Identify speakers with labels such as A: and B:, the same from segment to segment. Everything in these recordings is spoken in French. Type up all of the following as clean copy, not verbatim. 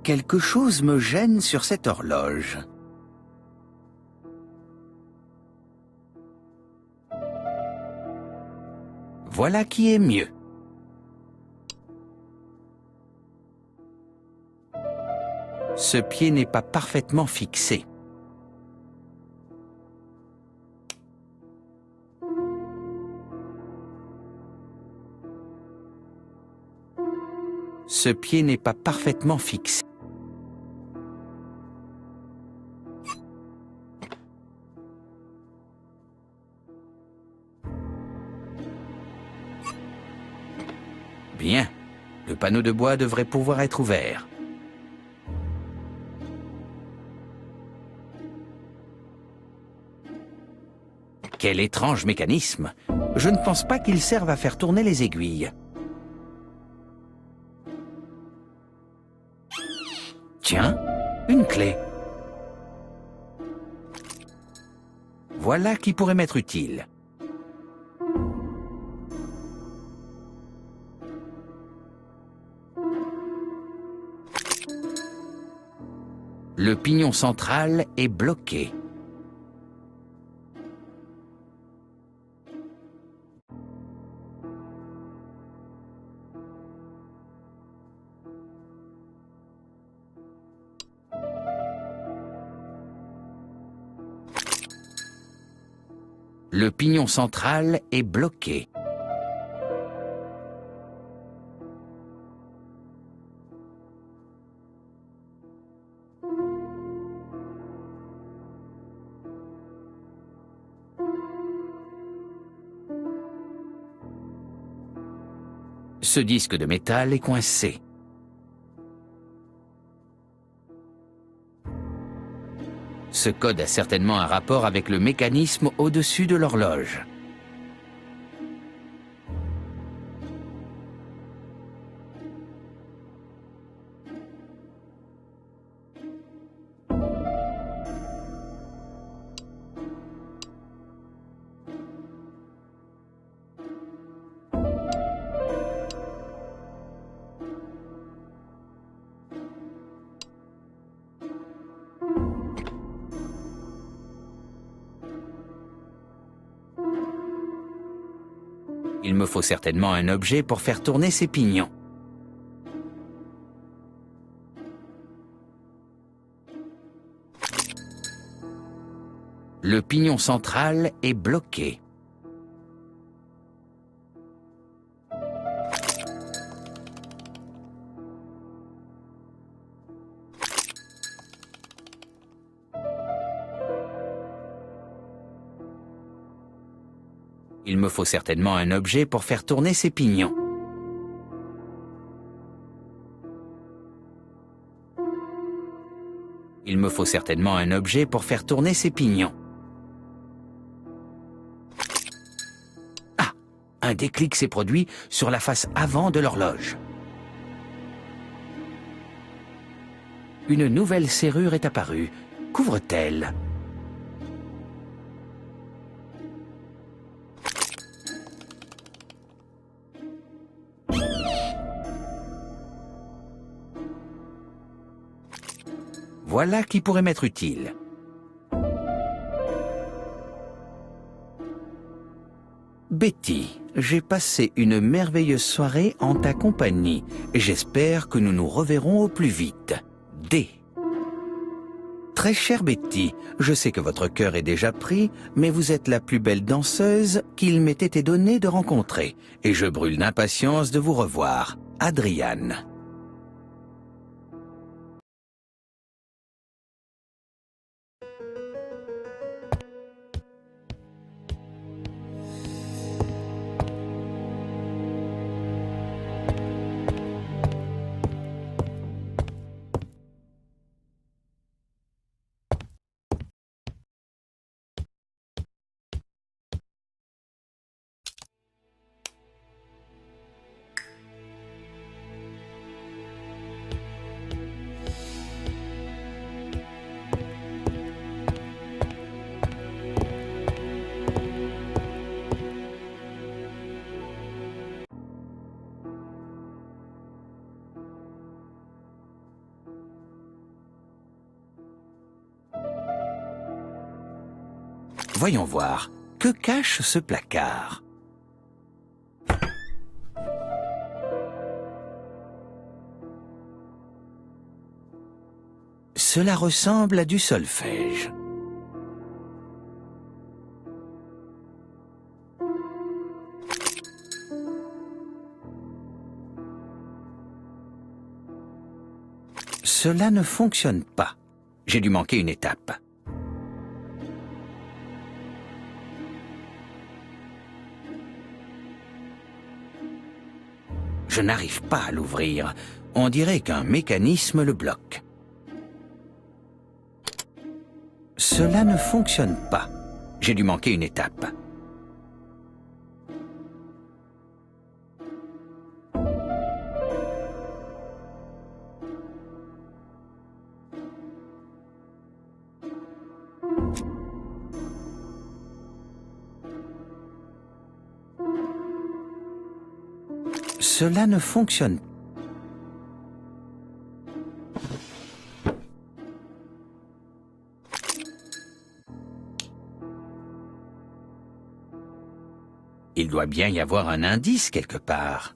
A: Quelque chose me gêne sur cette horloge. Voilà qui est mieux. Ce pied n'est pas parfaitement fixé. Ce pied n'est pas parfaitement fixé. Bien, le panneau de bois devrait pouvoir être ouvert. Quel étrange mécanisme! Je ne pense pas qu'il serve à faire tourner les aiguilles. Tiens, une clé. Voilà qui pourrait m'être utile. Le pignon central est bloqué. Le pignon central est bloqué. Ce disque de métal est coincé. Ce code a certainement un rapport avec le mécanisme au-dessus de l'horloge. Il me faut certainement un objet pour faire tourner ces pignons. Le pignon central est bloqué. Il me faut certainement un objet pour faire tourner ces pignons. Il me faut certainement un objet pour faire tourner ces pignons. Ah! Un déclic s'est produit sur la face avant de l'horloge. Une nouvelle serrure est apparue. Qu'ouvre-t-elle? Voilà qui pourrait m'être utile. Betty, j'ai passé une merveilleuse soirée en ta compagnie. J'espère que nous nous reverrons au plus vite. D. Très chère Betty, je sais que votre cœur est déjà pris, mais vous êtes la plus belle danseuse qu'il m'ait été donné de rencontrer, et je brûle d'impatience de vous revoir. Adriane. Voyons voir, que cache ce placard? Cela ressemble à du solfège. Cela ne fonctionne pas. J'ai dû manquer une étape. Je n'arrive pas à l'ouvrir. On dirait qu'un mécanisme le bloque. Cela ne fonctionne pas. J'ai dû manquer une étape. Cela ne fonctionne pas. Il doit bien y avoir un indice quelque part.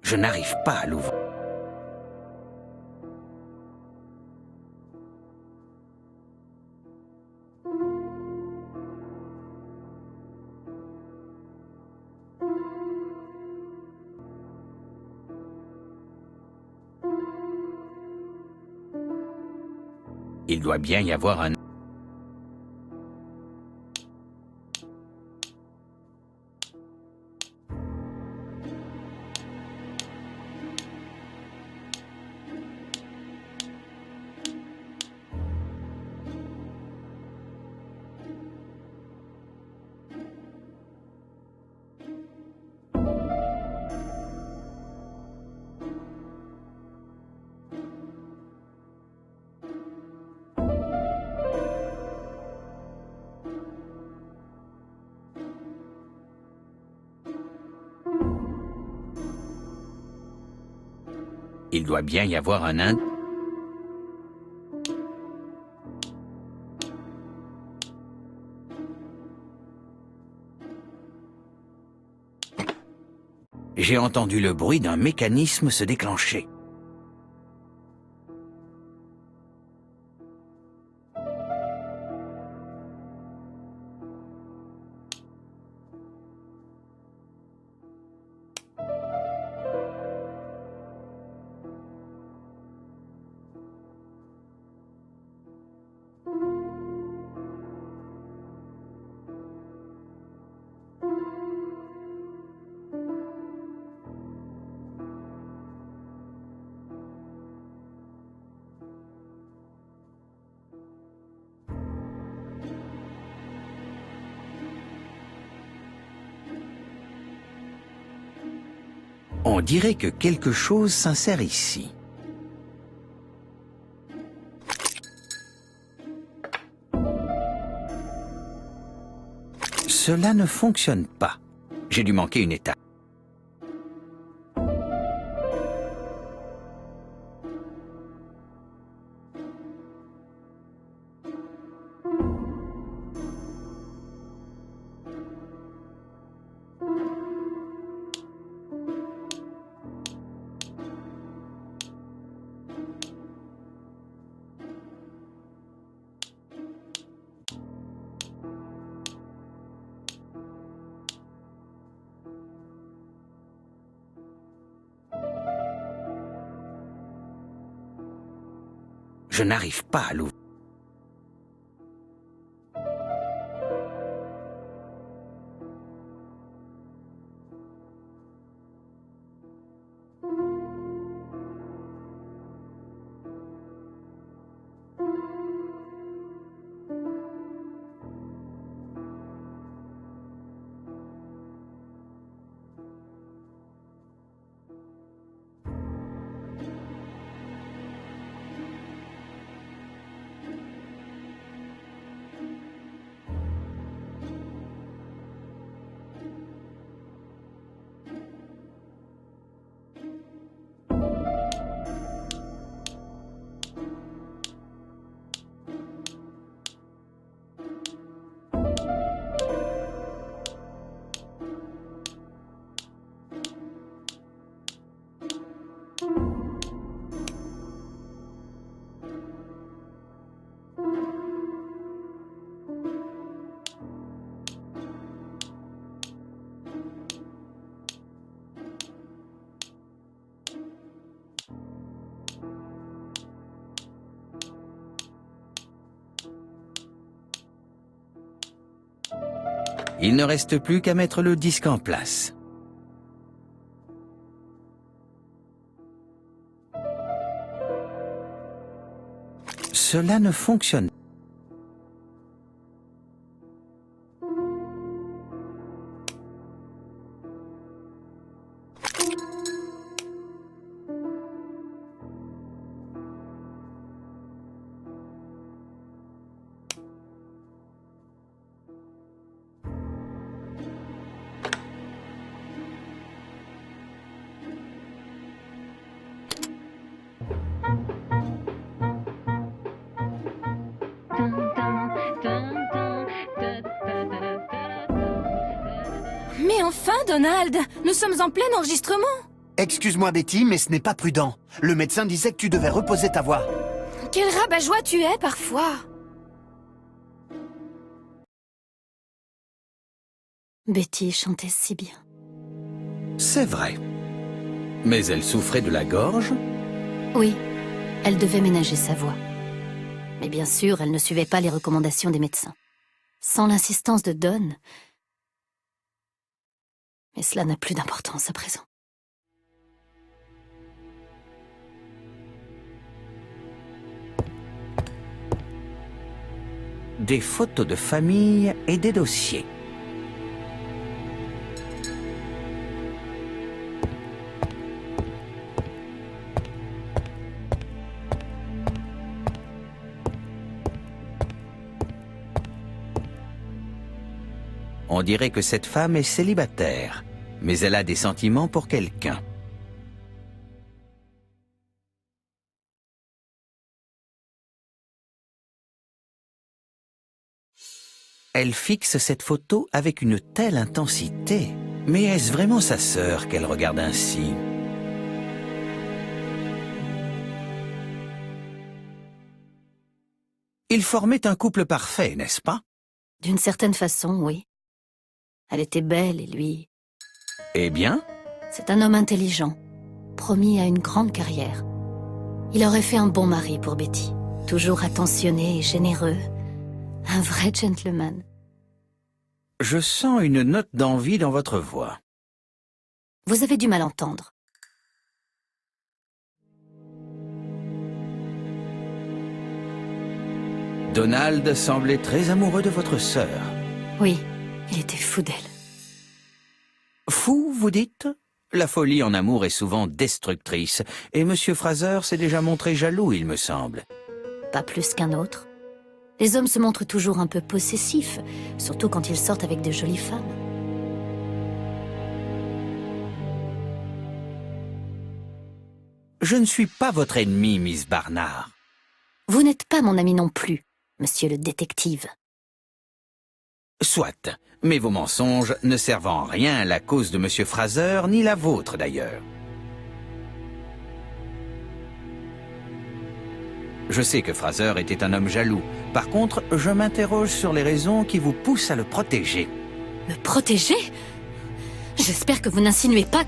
A: Je n'arrive pas à l'ouvrir. Il doit bien y avoir un... Il doit bien y avoir un indice. J'ai entendu le bruit d'un mécanisme se déclencher. On dirait que quelque chose s'insère ici. Cela ne fonctionne pas. J'ai dû manquer une étape. Je n'arrive pas à l'ouvrir. Il ne reste plus qu'à mettre le disque en place. Cela ne fonctionne pas.
B: Mais enfin, Donald, nous sommes en plein enregistrement.
C: Excuse-moi Betty, mais ce n'est pas prudent. Le médecin disait que tu devais reposer ta voix.
B: Quel rabat-joie tu es parfois.
D: Betty chantait si bien.
A: C'est vrai. Mais elle souffrait de la gorge?
D: Oui, elle devait ménager sa voix. Mais bien sûr, elle ne suivait pas les recommandations des médecins. Sans l'insistance de Don... Mais cela n'a plus d'importance à présent.
A: Des photos de famille et des dossiers. On dirait que cette femme est célibataire, mais elle a des sentiments pour quelqu'un. Elle fixe cette photo avec une telle intensité. Mais est-ce vraiment sa sœur qu'elle regarde ainsi? Ils formaient un couple parfait, n'est-ce pas?
D: D'une certaine façon, oui. Elle était belle et lui...
A: Eh bien?
D: C'est un homme intelligent, promis à une grande carrière. Il aurait fait un bon mari pour Betty. Toujours attentionné et généreux. Un vrai gentleman.
A: Je sens une note d'envie dans votre voix.
D: Vous avez du mal à entendre.
A: Donald semblait très amoureux de votre sœur.
D: Oui, il était fou d'elle.
A: Fou, vous dites? La folie en amour est souvent destructrice, et Monsieur Fraser s'est déjà montré jaloux, il me semble.
D: Pas plus qu'un autre. Les hommes se montrent toujours un peu possessifs, surtout quand ils sortent avec de jolies femmes.
A: Je ne suis pas votre ennemi, Miss Barnard.
D: Vous n'êtes pas mon ami non plus, monsieur le détective.
A: Soit, mais vos mensonges ne servent en rien à la cause de Monsieur Fraser, ni la vôtre d'ailleurs. Je sais que Fraser était un homme jaloux. Par contre, je m'interroge sur les raisons qui vous poussent à le protéger.
D: Le protéger? J'espère que vous n'insinuez pas...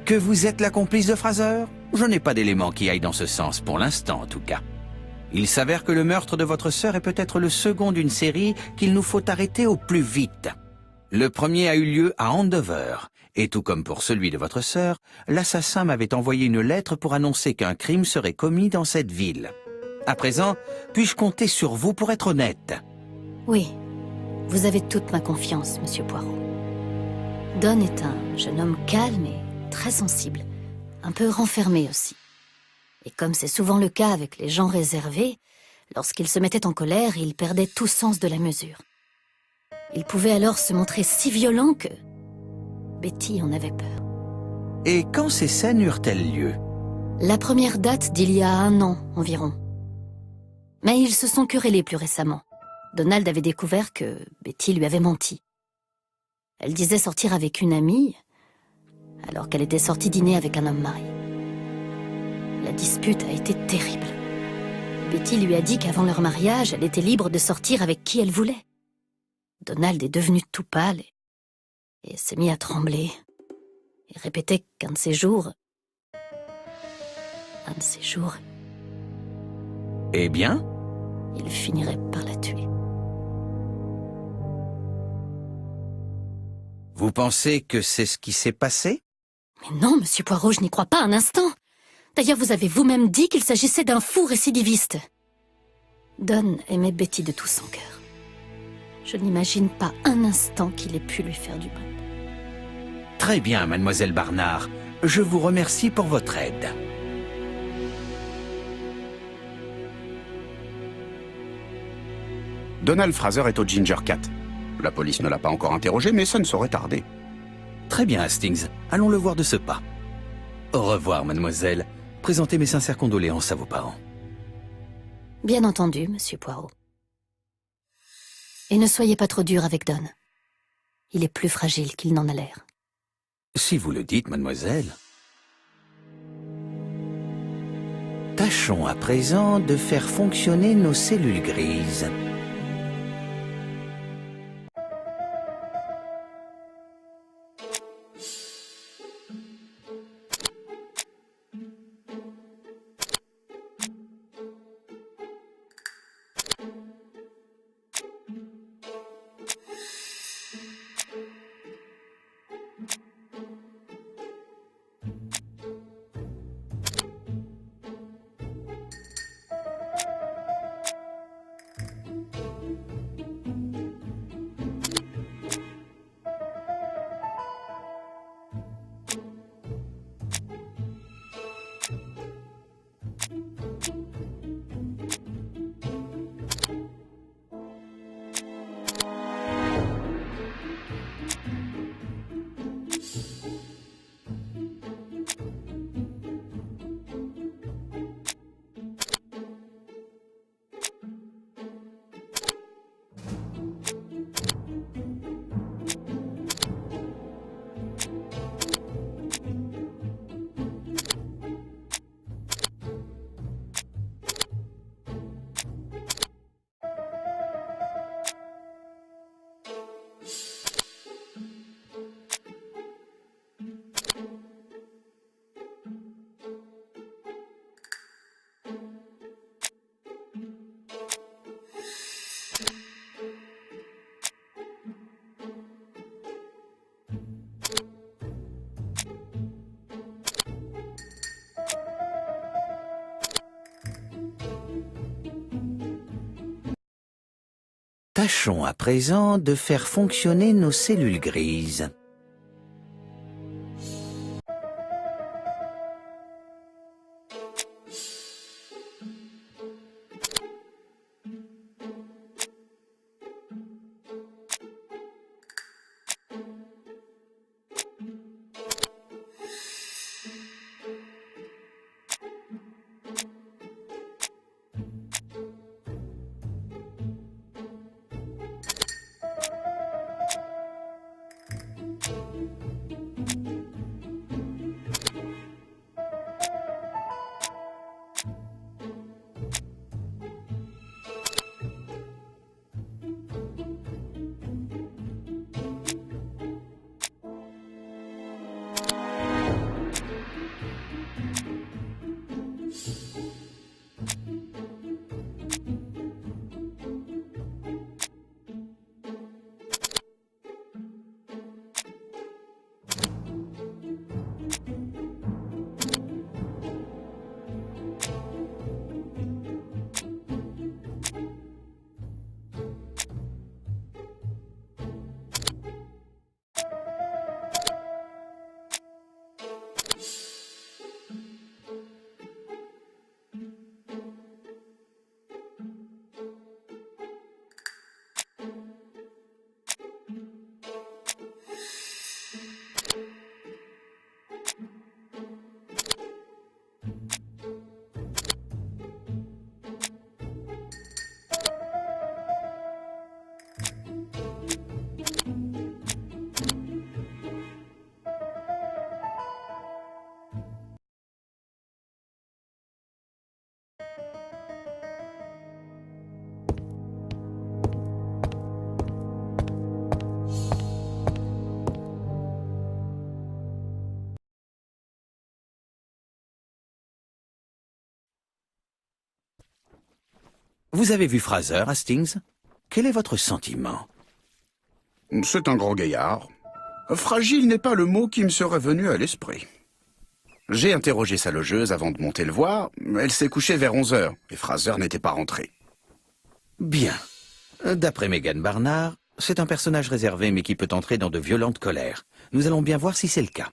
A: Que vous êtes la complice de Fraser? Je n'ai pas d'éléments qui aillent dans ce sens, pour l'instant en tout cas. Il s'avère que le meurtre de votre sœur est peut-être le second d'une série qu'il nous faut arrêter au plus vite. Le premier a eu lieu à Andover, et tout comme pour celui de votre sœur, l'assassin m'avait envoyé une lettre pour annoncer qu'un crime serait commis dans cette ville. À présent, puis-je compter sur vous pour être honnête?
D: Oui, vous avez toute ma confiance, monsieur Poirot. Don est un jeune homme calme et très sensible, un peu renfermé aussi. Et comme c'est souvent le cas avec les gens réservés, lorsqu'il se mettait en colère, il perdait tout sens de la mesure. Il pouvait alors se montrer si violent que... Betty en avait peur.
A: Et quand ces scènes eurent-elles lieu?
D: La première date d'il y a 1 an environ. Mais ils se sont querellés plus récemment. Donald avait découvert que Betty lui avait menti. Elle disait sortir avec une amie, alors qu'elle était sortie dîner avec un homme marié. La dispute a été terrible. Betty lui a dit qu'avant leur mariage, elle était libre de sortir avec qui elle voulait. Donald est devenu tout pâle et s'est mis à trembler. Il répétait qu'un de ces jours... Un de ces jours...
A: Eh bien?
D: Il finirait par la tuer.
A: Vous pensez que c'est ce qui s'est passé?
D: Mais non, Monsieur Poirot, je n'y crois pas un instant. D'ailleurs, vous avez vous-même dit qu'il s'agissait d'un fou récidiviste. Don aimait Betty de tout son cœur. Je n'imagine pas un instant qu'il ait pu lui faire du mal.
A: Très bien, mademoiselle Barnard. Je vous remercie pour votre aide.
E: Donald Fraser est au Ginger Cat. La police ne l'a pas encore interrogé, mais ça ne saurait tarder.
A: Très bien, Hastings. Allons le voir de ce pas. Au revoir, mademoiselle. Présentez mes sincères condoléances à vos parents.
D: Bien entendu, Monsieur Poirot. Et ne soyez pas trop dur avec Don. Il est plus fragile qu'il n'en a l'air.
A: Si vous le dites, mademoiselle. Tâchons à présent de faire fonctionner nos cellules grises. Tâchons à présent de faire fonctionner nos cellules grises. Vous avez vu Fraser, Hastings? Quel est votre sentiment?
E: C'est un grand gaillard. Fragile n'est pas le mot qui me serait venu à l'esprit. J'ai interrogé sa logeuse avant de monter le voir. Elle s'est couchée vers 11 heures et Fraser n'était pas rentré.
A: Bien. D'après Megan Barnard, c'est un personnage réservé mais qui peut entrer dans de violentes colères. Nous allons bien voir si c'est le cas.